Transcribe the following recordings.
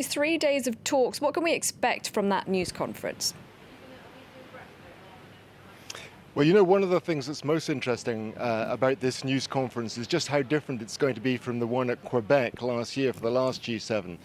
3 days of talks. What can we expect from that news conference? Well, you know, one of the things that's most interesting about this news conference is just how different it's going to be from the one at Quebec last year for the last G7.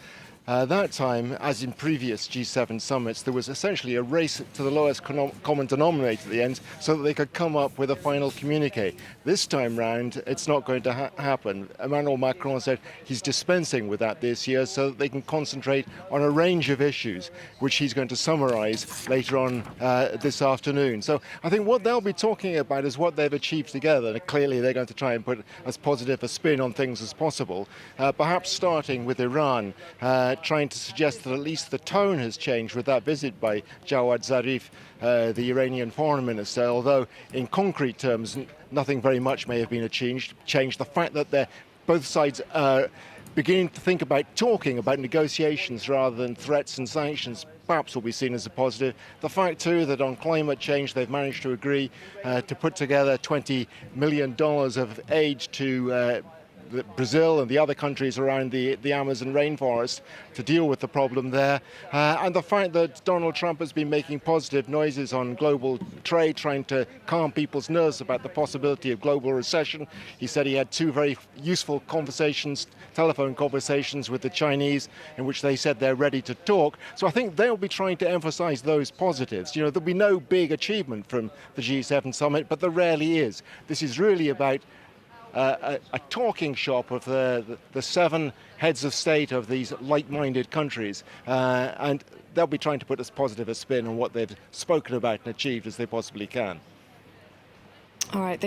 That time, as in previous G7 summits, there was essentially a race to the lowest common denominator at the end so that they could come up with a final communique. This time round, it's not going to happen. Emmanuel Macron said he's dispensing with that this year so that they can concentrate on a range of issues, which he's going to summarize later on this afternoon. So I think what they'll be talking about is what they've achieved together. And clearly, they're going to try and put as positive a spin on things as possible, perhaps starting with Iran. Trying to suggest that at least the tone has changed with that visit by Jawad Zarif, the Iranian foreign minister, although in concrete terms nothing very much may have been changed. The fact that both sides are beginning to think about talking about negotiations rather than threats and sanctions perhaps will be seen as a positive. The fact too that on climate change they've managed to agree to put together $20 million of aid to Brazil and the other countries around the Amazon rainforest to deal with the problem there. And the fact that Donald Trump has been making positive noises on global trade, trying to calm people's nerves about the possibility of global recession. He said he had two very useful telephone conversations with the Chinese in which they said they're ready to talk. So I think they'll be trying to emphasize those positives. You know, there'll be no big achievement from the G7 summit, but there rarely is. This is really about a talking shop of the seven heads of state of these like-minded countries, and they'll be trying to put as positive a spin on what they've spoken about and achieved as they possibly can. All right.